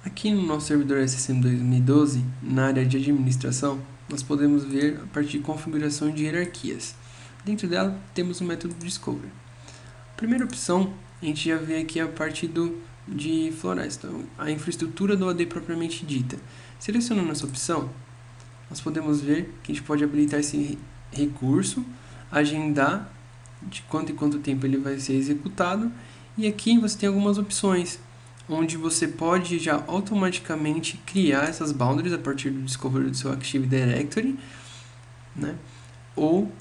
Aqui no nosso servidor SSM 2012, na área de administração, nós podemos ver a parte de configuração de hierarquias. Dentro dela, temos o método Discover. A primeira opção, a gente já vê aqui a parte de floresta, a infraestrutura do AD propriamente dita. Selecionando essa opção, nós podemos ver que a gente pode habilitar esse recurso, agendar de quanto em quanto tempo ele vai ser executado, e aqui você tem algumas opções, onde você pode já automaticamente criar essas boundaries a partir do discovery do seu Active Directory, né? Ou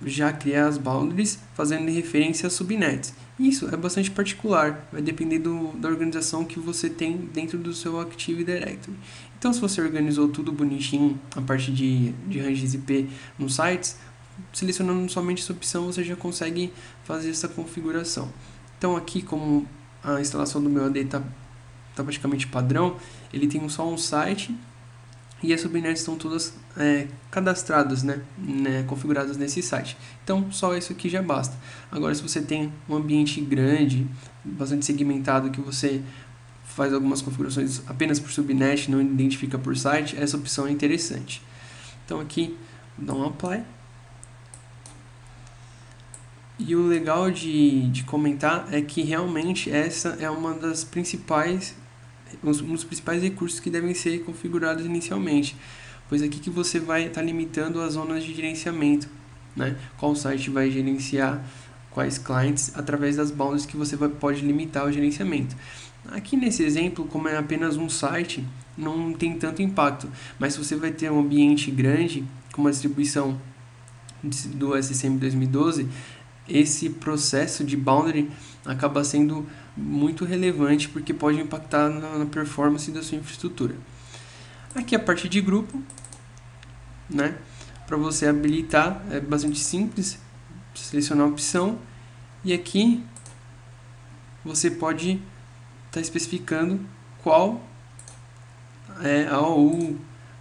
já criar as boundaries fazendo referência a subnets. Isso é bastante particular, vai depender da organização que você tem dentro do seu Active Directory. Então, se você organizou tudo bonitinho, a parte de ranges IP nos sites, selecionando somente essa opção, você já consegue fazer essa configuração. Então, aqui, como a instalação do meu AD está praticamente padrão, ele tem só um site e as subnets estão todas cadastradas, configuradas nesse site. Então, só isso aqui já basta. Agora, se você tem um ambiente grande, bastante segmentado, que você faz algumas configurações apenas por subnet, não identifica por site, essa opção é interessante. Então, aqui, dá um apply. E o legal de comentar é que realmente essa é uma das principais, um dos principais recursos que devem ser configurados inicialmente, pois aqui que você vai estar limitando as zonas de gerenciamento, né? Qual site vai gerenciar quais clientes através das boundaries que você pode limitar o gerenciamento. Aqui nesse exemplo, como é apenas um site, não tem tanto impacto, mas se você vai ter um ambiente grande, com uma distribuição do SSM 2012, esse processo de boundary acaba sendo muito relevante porque pode impactar na performance da sua infraestrutura. Aqui a parte de grupo, né? Para você habilitar é bastante simples, selecionar a opção e aqui você pode estar especificando qual é a OU,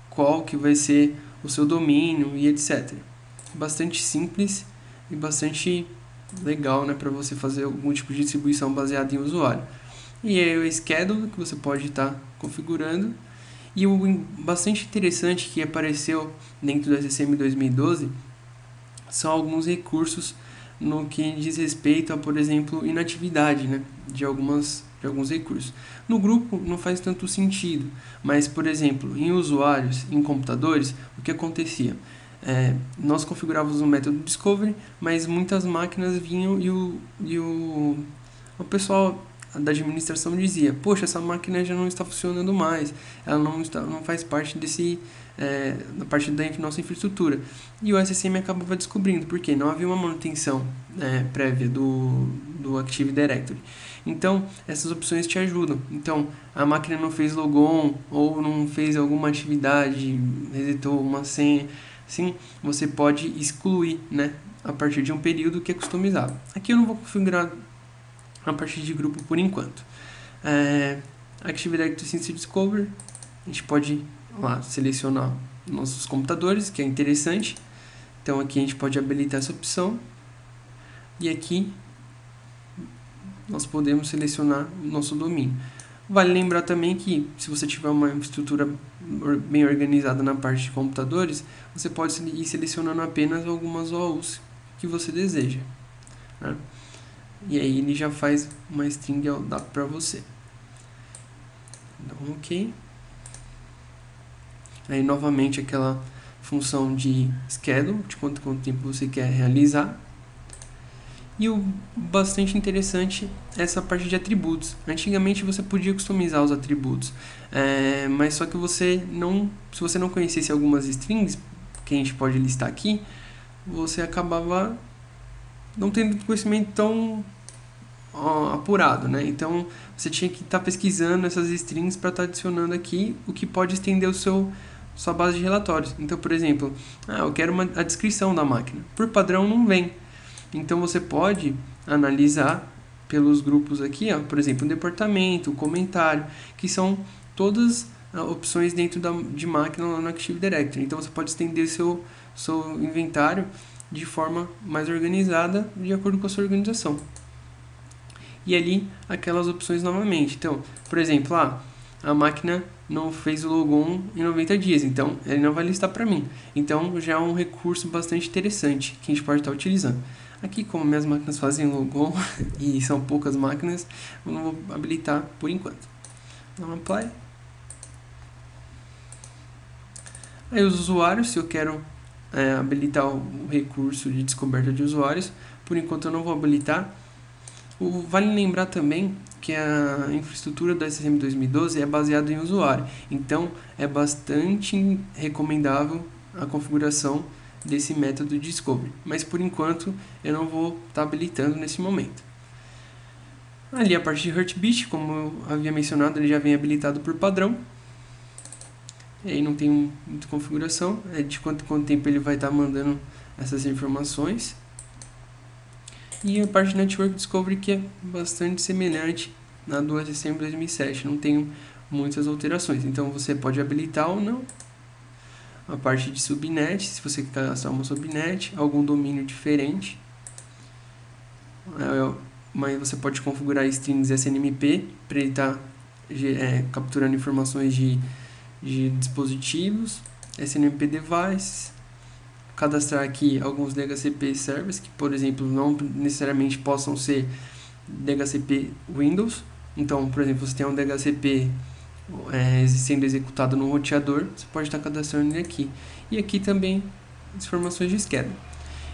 qual que vai ser o seu domínio e etc. Bastante simples e bastante legal, né, para você fazer algum tipo de distribuição baseada em usuário. E aí o schedule que você pode estar configurando. E o bastante interessante que apareceu dentro do SSM 2012 são alguns recursos no que diz respeito a, por exemplo, inatividade, né, de alguns recursos. No grupo não faz tanto sentido, mas, por exemplo, em usuários, em computadores, o que acontecia? Nós configurávamos o método discovery, mas muitas máquinas vinham e o pessoal da administração dizia: poxa, essa máquina já não está funcionando mais, ela não faz parte da parte da nossa infraestrutura. E o SSM acabava descobrindo, porque não havia uma manutenção prévia do Active Directory. Então, essas opções te ajudam. Então, a máquina não fez logon ou não fez alguma atividade, resetou uma senha. Sim, você pode excluir, né, a partir de um período que é customizável. Aqui eu não vou configurar a partir de grupo por enquanto. Active Directory Since Discover, a gente pode lá selecionar nossos computadores, que é interessante. Então aqui a gente pode habilitar essa opção e aqui nós podemos selecionar o nosso domínio. Vale lembrar também que, se você tiver uma estrutura bem organizada na parte de computadores, você pode ir selecionando apenas algumas OUs que você deseja, né? E aí ele já faz uma string LDAP para você. Então, ok. Aí novamente aquela função de schedule, de quanto tempo você quer realizar. E o bastante interessante é essa parte de atributos. Antigamente você podia customizar os atributos, mas só que se você não conhecesse algumas strings, que a gente pode listar aqui, você acabava não tendo conhecimento tão apurado, né? Então você tinha que estar pesquisando essas strings para estar adicionando aqui, o que pode estender sua base de relatórios. Então, por exemplo, eu quero a descrição da máquina. Por padrão não vem. Então você pode analisar pelos grupos aqui, por exemplo, o departamento, o comentário, que são todas opções dentro de máquina lá no Active Directory. Então você pode estender seu inventário de forma mais organizada, de acordo com a sua organização. E ali aquelas opções novamente. Então, por exemplo, a máquina não fez o logon em 90 dias, então ele não vai listar para mim. Então já é um recurso bastante interessante que a gente pode estar utilizando. Aqui, como minhas máquinas fazem logon e são poucas máquinas, eu não vou habilitar por enquanto. Dá um apply. Aí os usuários, se eu quero habilitar o recurso de descoberta de usuários, por enquanto eu não vou habilitar. Vale lembrar também que a infraestrutura do SSM 2012 é baseada em usuário, então é bastante recomendável a configuração desse método de discovery, mas por enquanto eu não vou estar habilitando nesse momento. Ali a parte de Heartbeat, como eu havia mencionado, ele já vem habilitado por padrão, e aí não tem muita configuração, é de quanto tempo ele vai estar mandando essas informações. E a parte de Network Discovery, que é bastante semelhante na do SSM 2007, não tem muitas alterações. Então você pode habilitar ou não. A parte de subnet, se você cadastrar uma subnet, algum domínio diferente. Mas você pode configurar strings SNMP para ele estar capturando informações de dispositivos, SNMP devices. Cadastrar aqui alguns DHCP servers, que por exemplo não necessariamente possam ser DHCP Windows. Então, por exemplo, você tem um DHCP sendo executado no roteador, você pode estar cadastrando ele aqui. E aqui também as informações de schedule.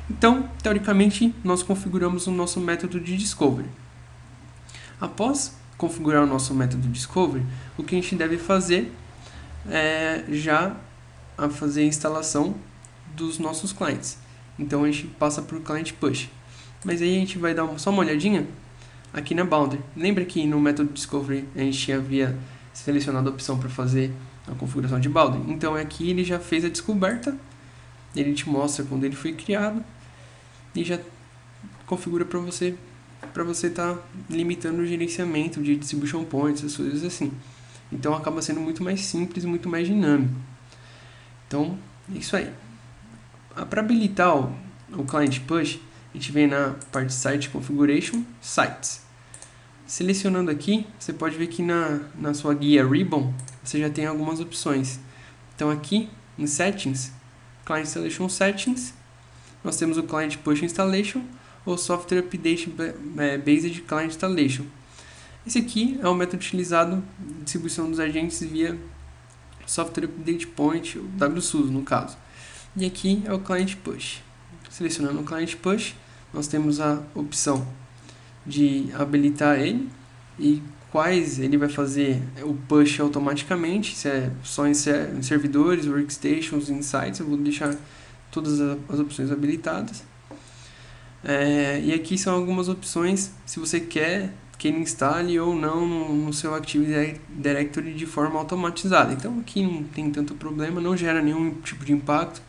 Então, teoricamente, nós configuramos o nosso método de discovery. Após configurar o nosso método de discovery, o que a gente deve fazer é já fazer a instalação dos nossos clientes. Então a gente passa por client push. Mas aí a gente vai dar só uma olhadinha aqui na boundary. Lembra que no método discovery a gente havia selecionado a opção para fazer a configuração de boundary? Então aqui ele já fez a descoberta, ele te mostra quando ele foi criado e já configura para você estar limitando o gerenciamento de distribution points, essas coisas assim. Então acaba sendo muito mais simples, muito mais dinâmico. Então é isso aí. Para habilitar o Client Push, a gente vem na parte Site Configuration, Sites. Selecionando aqui, você pode ver que na sua guia Ribbon, você já tem algumas opções. Então aqui, em Settings, Client Installation Settings, nós temos o Client Push Installation ou Software Update Based Client Installation. Esse aqui é o método utilizado de distribuição dos agentes via Software Update Point, WSUS no caso. E aqui é o Client Push. Selecionando o Client Push, nós temos a opção de habilitar ele e quais ele vai fazer o push automaticamente, se é só em servidores, workstations, insights, eu vou deixar todas as opções habilitadas. E aqui são algumas opções, se você quer que ele instale ou não no seu Active Directory de forma automatizada. Então aqui não tem tanto problema, não gera nenhum tipo de impacto,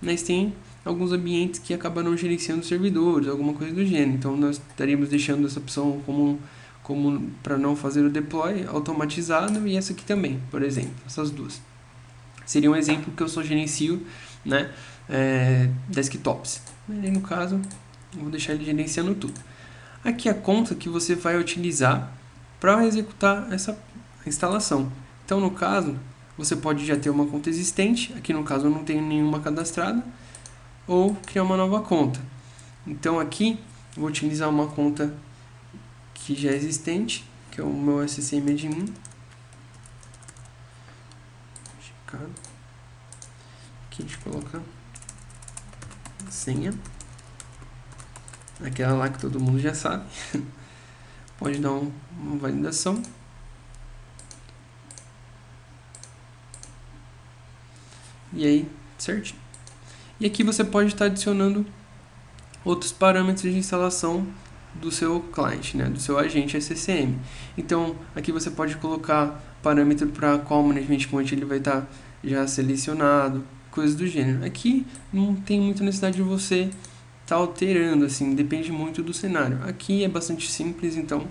mas tem alguns ambientes que acabam não gerenciando servidores, alguma coisa do gênero. Então nós estaríamos deixando essa opção como para não fazer o deploy automatizado, e essa aqui também, por exemplo, essas duas. Seria um exemplo que eu só gerencio, né, desktops. E no caso, eu vou deixar ele gerenciando tudo. Aqui é a conta que você vai utilizar para executar essa instalação. Então, no caso, você pode já ter uma conta existente. Aqui, no caso, eu não tenho nenhuma cadastrada. Ou criar uma nova conta. Então, aqui, eu vou utilizar uma conta que já é existente, que é o meu SSM admin. Aqui a gente coloca senha. Aquela lá que todo mundo já sabe. Pode dar uma validação. E aí, certinho. E aqui você pode estar adicionando outros parâmetros de instalação do seu cliente, né, do seu agente SSM. Então, aqui você pode colocar parâmetro para qual management point ele vai estar já selecionado, coisas do gênero. Aqui não tem muita necessidade de você estar alterando, assim, depende muito do cenário. Aqui é bastante simples, então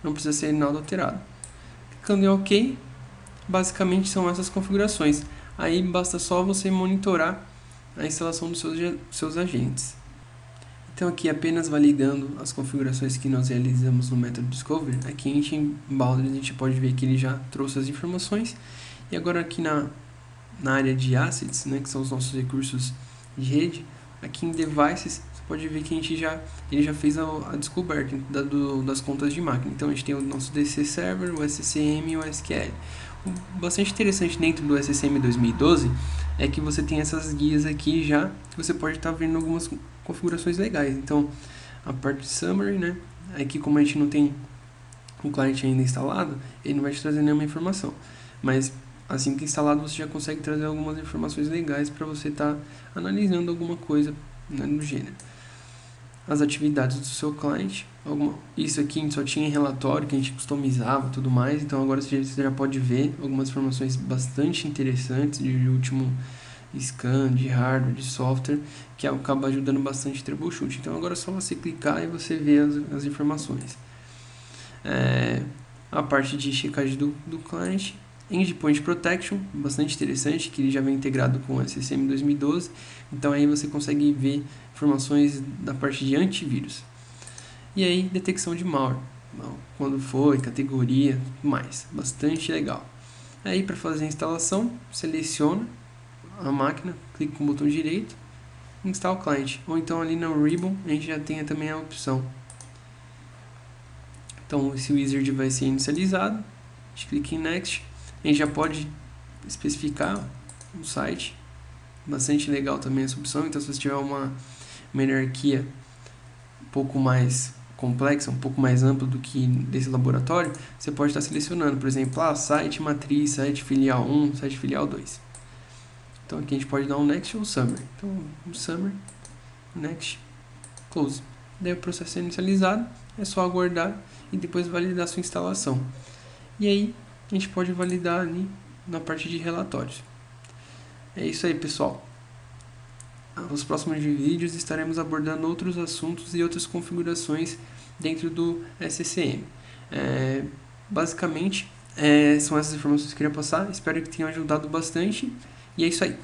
não precisa ser nada alterado. Clicando em OK, basicamente são essas configurações. Aí basta só você monitorar a instalação dos seus agentes. Então aqui apenas validando as configurações que nós realizamos no método Discovery, aqui em Boundaries a gente pode ver que ele já trouxe as informações. E agora aqui na área de Assets, né, que são os nossos recursos de rede, aqui em Devices, você pode ver que ele já fez a descoberta das contas de máquina. Então a gente tem o nosso DC Server, o SCCM e o SQL. O bastante interessante dentro do SCCM 2012 é que você tem essas guias aqui já, que você pode estar vendo algumas configurações legais. Então, a parte de Summary, né? Aqui como a gente não tem o cliente ainda instalado, ele não vai te trazer nenhuma informação. Mas assim que instalado, você já consegue trazer algumas informações legais para você estar analisando alguma coisa, né, do gênero. As atividades do seu cliente, isso aqui a gente só tinha em relatório, que a gente customizava e tudo mais, então agora você já pode ver algumas informações bastante interessantes de último scan, de hardware, de software, que acaba ajudando bastante o troubleshoot. Então agora é só você clicar e você vê as informações. A parte de checagem do cliente, Endpoint Protection, bastante interessante, que ele já vem integrado com o SCCM 2012, então aí você consegue ver informações da parte de antivírus. E aí, detecção de malware, quando foi, categoria, tudo mais, bastante legal. Aí para fazer a instalação, seleciona a máquina, clica com o botão direito, instala o cliente, ou então ali no Ribbon a gente já tem também a opção. Então esse wizard vai ser inicializado, a gente clica em Next, a gente já pode especificar o site, bastante legal também essa opção. Então se você tiver uma hierarquia um pouco mais complexa, um pouco mais ampla do que desse laboratório, você pode estar selecionando, por exemplo, site matriz, site filial 1, site filial 2. Então aqui a gente pode dar um Next ou um Summary. Então um Summary, Next, Close. Daí o processo é inicializado, é só aguardar e depois validar a sua instalação. E aí a gente pode validar ali na parte de relatórios. É isso aí, pessoal. Nos próximos vídeos estaremos abordando outros assuntos e outras configurações dentro do SCCM. Basicamente, são essas informações que eu queria passar. Espero que tenham ajudado bastante. E é isso aí.